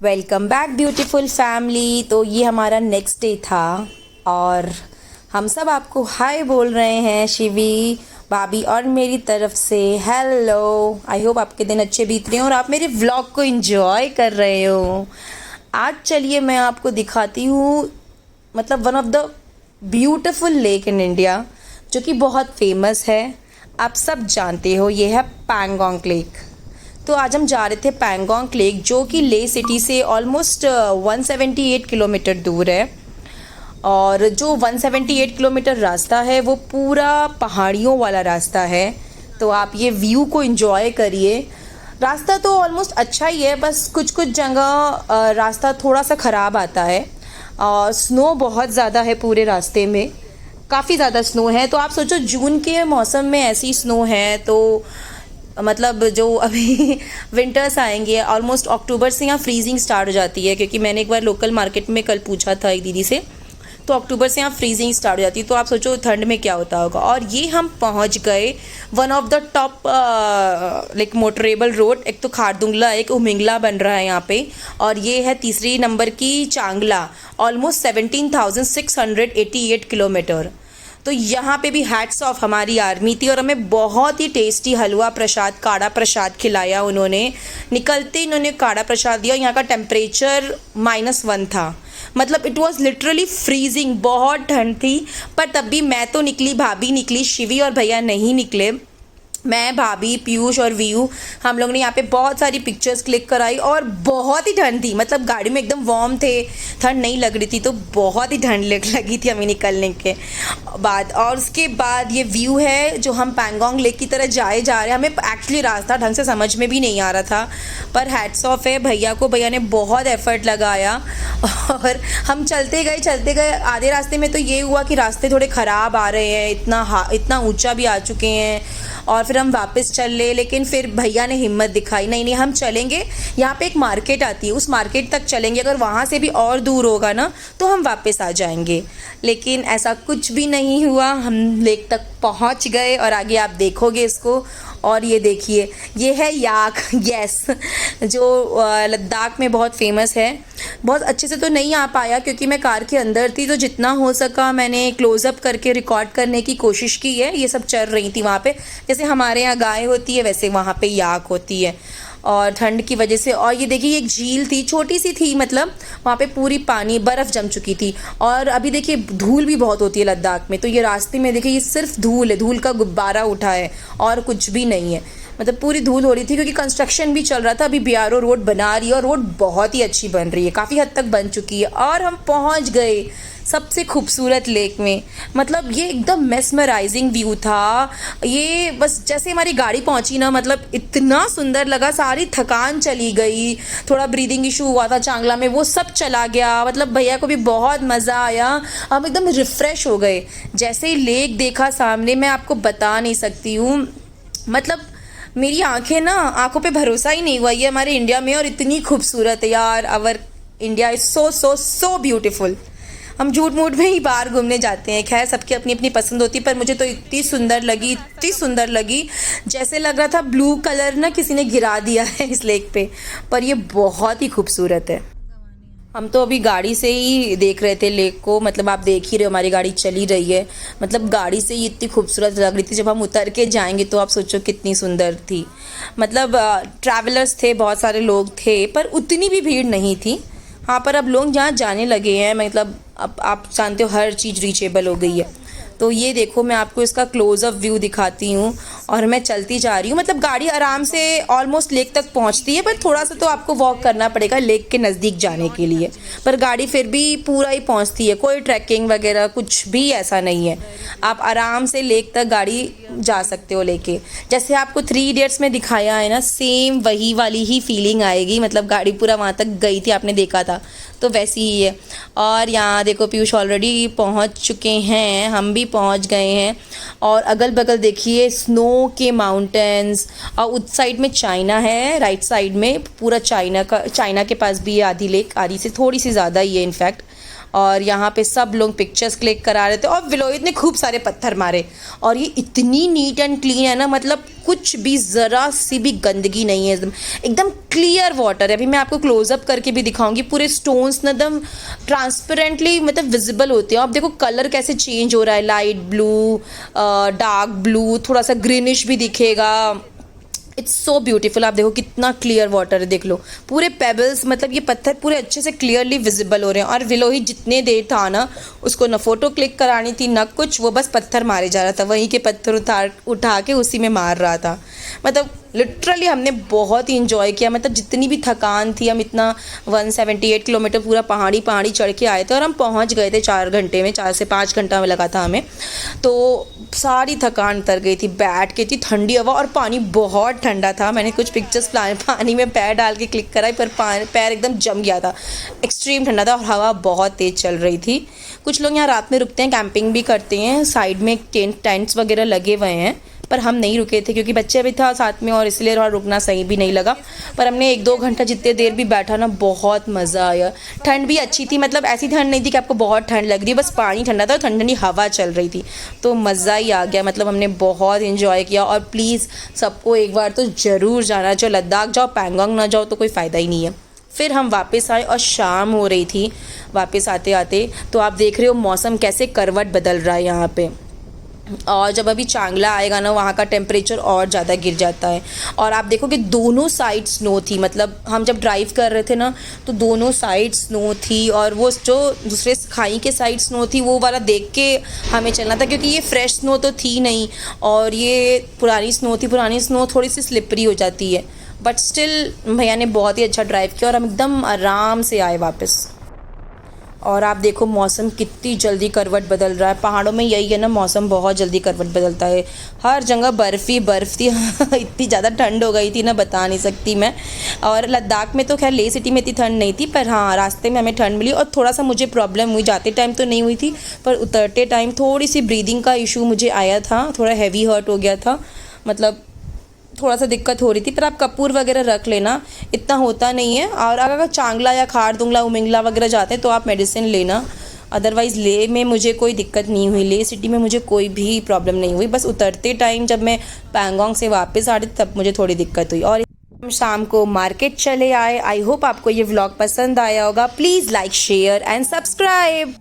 Welcome back beautiful family. तो ये हमारा नेक्स्ट डे था और हम सब आपको हाय बोल रहे हैं शिवी, भाभी और मेरी तरफ से हेलो। आई होप आपके दिन अच्छे बीत रहे हो और आप मेरे व्लॉग को एंजॉय कर रहे हो। आज चलिए मैं आपको दिखाती हूँ मतलब one of the beautiful lake in India जो कि बहुत फेमस है, आप सब जानते हो। ये है पैंगोंग लेक। तो आज हम जा रहे थे पैंगोंग लेक जो कि ले सिटी से ऑलमोस्ट 178 किलोमीटर दूर है। और जो 178 किलोमीटर रास्ता है वो पूरा पहाड़ियों वाला रास्ता है। तो आप ये व्यू को एंजॉय करिए। रास्ता तो ऑलमोस्ट अच्छा ही है, बस कुछ कुछ जगह रास्ता थोड़ा सा ख़राब आता है और स्नो बहुत ज़्यादा है पूरे रास्ते में, काफ़ी ज़्यादा स्नो है। तो आप सोचो जून के मौसम में ऐसी स्नो है तो मतलब जो अभी विंटर्स आएंगे ऑलमोस्ट अक्टूबर से यहाँ फ्रीजिंग स्टार्ट हो जाती है, क्योंकि मैंने एक बार लोकल मार्केट में कल पूछा था एक दीदी से, तो अक्टूबर से यहाँ फ्रीजिंग स्टार्ट हो जाती है। तो आप सोचो ठंड में क्या होता होगा। और ये हम पहुँच गए one of the top like motorable road. एक तो खारदुंगला, एक उमिंगला बन रहा है यहाँ पे, और ये है तीसरी नंबर की चांगला, ऑलमोस्ट 17,688 किलोमीटर। तो यहाँ पे भी हैट्स ऑफ हमारी आर्मी थी और हमें बहुत ही टेस्टी हलवा प्रसाद, काढ़ा प्रसाद खिलाया उन्होंने। निकलते इन्होंने काढ़ा प्रसाद दिया। यहाँ का टेम्परेचर -1 था, मतलब इट वॉज लिटरली फ्रीजिंग, बहुत ठंड थी। पर तब भी मैं तो निकली, भाभी निकली, शिवी और भैया नहीं निकले। मैं, भाभी, पीयूष और वीयू, हम लोग ने यहाँ पे बहुत सारी पिक्चर्स क्लिक कराई और बहुत ही ठंड थी, मतलब गाड़ी में एकदम वार्म थे, ठंड नहीं लग रही थी। तो बहुत ही ठंड लगी थी हमें निकलने के बाद। और उसके बाद ये व्यू है जो हम पैंगोंग लेक की तरह जा रहे हैं। हमें एक्चुअली रास्ता ढंग से समझ में भी नहीं आ रहा था, पर हैट्स ऑफ है भैया को, भैया ने बहुत एफर्ट लगाया। और हम चलते गए आधे रास्ते में तो ये हुआ कि रास्ते थोड़े ख़राब आ रहे हैं, इतना ऊंचा भी आ चुके हैं और फिर हम वापस चल ले। लेकिन फिर भैया ने हिम्मत दिखाई, नहीं हम चलेंगे, यहाँ पे एक मार्केट आती है, उस मार्केट तक चलेंगे, अगर वहाँ से भी और दूर होगा ना तो हम वापस आ जाएंगे। लेकिन ऐसा कुछ भी नहीं हुआ, हम लेक तक पहुँच गए और आगे आप देखोगे इसको। और ये देखिए, ये है याक, यस, जो लद्दाख में बहुत फेमस है। बहुत अच्छे से तो नहीं आ पाया क्योंकि मैं कार के अंदर थी, तो जितना हो सका मैंने क्लोज़अप करके रिकॉर्ड करने की कोशिश की है। ये सब चल रही थी वहाँ पे, जैसे हमारे यहाँ गाय होती है वैसे वहाँ पे याक होती है, और ठंड की वजह से। और ये देखिए एक झील थी, छोटी सी थी, मतलब वहाँ पे पूरी पानी बर्फ़ जम चुकी थी। और अभी देखिए धूल भी बहुत होती है लद्दाख में, तो ये रास्ते में देखिए ये सिर्फ धूल है, धूल का गुब्बारा उठा है और कुछ भी नहीं है। मतलब पूरी धूल हो रही थी क्योंकि कंस्ट्रक्शन भी चल रहा था। अभी बीआरओ रोड बना रही है और रोड बहुत ही अच्छी बन रही है, काफ़ी हद तक बन चुकी है। और हम पहुँच गए सबसे खूबसूरत लेक में। मतलब ये एकदम मेस्मराइजिंग व्यू था। ये बस जैसे हमारी गाड़ी पहुंची ना, मतलब इतना सुंदर लगा, सारी थकान चली गई, थोड़ा ब्रीदिंग इशू हुआ था चांगला में वो सब चला गया। मतलब भैया को भी बहुत मज़ा आया, हम एकदम रिफ़्रेश हो गए। जैसे ही लेक देखा सामने, मैं आपको बता नहीं सकती हूँ, मतलब मेरी आंखों पे भरोसा ही नहीं हुआ, ये हमारे इंडिया में और इतनी खूबसूरत है यार। Our India is so so so beautiful. हम झूठ मूठ में ही बाहर घूमने जाते हैं, खैर सबकी अपनी अपनी पसंद होती है, पर मुझे तो इतनी सुंदर लगी, जैसे लग रहा था ब्लू कलर ना किसी ने गिरा दिया है इस लेक पे। पर ये बहुत ही खूबसूरत है। हम तो अभी गाड़ी से ही देख रहे थे लेक को, मतलब आप देख ही रहे हो हमारी गाड़ी चली रही है, मतलब गाड़ी से ही इतनी खूबसूरत लग रही थी। जब हम उतर के जाएंगे तो आप सोचो कितनी सुंदर थी। मतलब ट्रैवलर्स थे, बहुत सारे लोग थे, पर उतनी भी भीड़ नहीं थी। हाँ, पर अब लोग यहाँ जाने लगे हैं, मतलब अब आप जानते हो हर चीज़ रीचेबल हो गई है। तो ये देखो, मैं आपको इसका क्लोज़अप व्यू दिखाती हूँ और मैं चलती जा रही हूँ। मतलब गाड़ी आराम से ऑलमोस्ट लेक तक पहुँचती है, पर थोड़ा सा तो आपको वॉक करना पड़ेगा लेक के नज़दीक जाने के लिए, पर गाड़ी फिर भी पूरा ही पहुँचती है। कोई ट्रैकिंग वगैरह कुछ भी ऐसा नहीं है, आप आराम से लेक तक गाड़ी जा सकते हो लेके। जैसे आपको 3 इडियट्स में दिखाया है ना, सेम वही वाली ही फीलिंग आएगी। मतलब गाड़ी पूरा वहाँ तक गई थी, आपने देखा था, तो वैसी ही है। और यहाँ देखो पीयूष ऑलरेडी पहुँच चुके हैं, हम भी पहुँच गए हैं। और अगल बगल देखिए स्नो के माउंटेन्स, और उस साइड में चाइना है, राइट साइड में पूरा चाइना के पास भी है आधी लेक, आधी से थोड़ी सी ज़्यादा ही है इनफैक्ट। और यहाँ पे सब लोग पिक्चर्स क्लिक करा रहे थे और विलोहित ने खूब सारे पत्थर मारे। और ये इतनी नीट एंड क्लीन है ना, मतलब कुछ भी ज़रा सी भी गंदगी नहीं है, एकदम एकदम क्लियर वाटर है। अभी मैं आपको क्लोजअप करके भी दिखाऊंगी, पूरे स्टोन्स ना एकदम ट्रांसपेरेंटली मतलब विजिबल होते हैं। आप देखो कलर कैसे चेंज हो रहा है, लाइट ब्लू, डार्क ब्लू, थोड़ा सा ग्रीनिश भी दिखेगा। It's so beautiful. आप देखो कितना क्लियर वाटर है, देख लो पूरे पेबल्स, मतलब ये पत्थर पूरे अच्छे से क्लियरली विजिबल हो रहे हैं। और विलोही जितने देर था ना, उसको ना फोटो क्लिक करानी थी ना कुछ, वो बस पत्थर मारे जा रहा था, वहीं के पत्थर उठा के उसी में मार रहा था। मतलब लिटरली हमने बहुत ही इंजॉय किया। मतलब जितनी भी थकान थी, हम इतना 178 किलोमीटर पूरा पहाड़ी चढ़ के आए थे और हम पहुंच गए थे 4 घंटे में, 4 से 5 घंटा में लगा था हमें। तो सारी थकान उतर गई थी, बैठ के थी, ठंडी हवा और पानी बहुत ठंडा था। मैंने कुछ पिक्चर्स पानी में पैर डाल के क्लिक कराई, पर पैर एकदम जम गया था, एक्सट्रीम ठंडा था और हवा बहुत तेज़ चल रही थी। कुछ लोग यहाँ रात में रुकते हैं, कैंपिंग भी करते हैं, साइड में टेंट्स वगैरह लगे हुए हैं, पर हम नहीं रुके थे क्योंकि बच्चे भी था साथ में और इसलिए वहाँ रुकना सही भी नहीं लगा। पर हमने 1-2 घंटा जितने देर भी बैठा ना, बहुत मज़ा आया। ठंड भी अच्छी थी, मतलब ऐसी ठंड नहीं थी कि आपको बहुत ठंड लग रही है, बस पानी ठंडा था और ठंडी हवा चल रही थी, तो मज़ा ही आ गया। मतलब हमने बहुत इन्जॉय किया। और प्लीज़ सबको एक बार तो ज़रूर जाना, जो लद्दाख जाओ पैंगोंग ना जाओ तो कोई फ़ायदा ही नहीं है। फिर हम वापस आए और शाम हो रही थी वापस आते आते। तो आप देख रहे हो मौसम कैसे करवट बदल रहा है यहाँ पे। और जब अभी चांगला आएगा ना, वहाँ का टेम्परेचर और ज़्यादा गिर जाता है। और आप देखो कि दोनों साइड स्नो थी, मतलब हम जब ड्राइव कर रहे थे ना तो दोनों साइड स्नो थी। और वो जो दूसरे खाई के साइड स्नो थी वो वाला देख के हमें चलना था, क्योंकि ये फ्रेश स्नो तो थी नहीं और ये पुरानी स्नो थी। पुरानी स्नो थोड़ी सी स्लिपरी हो जाती है, बट स्टिल भैया ने बहुत ही अच्छा ड्राइव किया और हम एकदम आराम से आए वापस। और आप देखो मौसम कितनी जल्दी करवट बदल रहा है। पहाड़ों में यही है ना, मौसम बहुत जल्दी करवट बदलता है। हर जगह बर्फ़ थी इतनी ज़्यादा ठंड हो गई थी ना, बता नहीं सकती मैं। और लद्दाख में तो खैर ले सिटी में इतनी ठंड नहीं थी, पर हाँ रास्ते में हमें ठंड मिली और थोड़ा सा मुझे प्रॉब्लम हुई। जाते टाइम तो नहीं हुई थी, पर उतरते टाइम थोड़ी सी ब्रीदिंग का इशू मुझे आया था, थोड़ा हैवी हर्ट हो गया था, मतलब थोड़ा सा दिक्कत हो रही थी। पर आप कपूर वगैरह रख लेना, इतना होता नहीं है। और अगर चांगला या खारदुंगला उमिंगला वगैरह जाते हैं तो आप मेडिसिन लेना, अदरवाइज़ ले में मुझे कोई दिक्कत नहीं हुई, ले सिटी में मुझे कोई भी प्रॉब्लम नहीं हुई। बस उतरते टाइम जब मैं पैंगोंग से वापस आ रही थी तब मुझे थोड़ी दिक्कत हुई। और हम शाम को मार्केट चले आए। आई होप आपको ये व्लॉग पसंद आया होगा। Please like share and subscribe.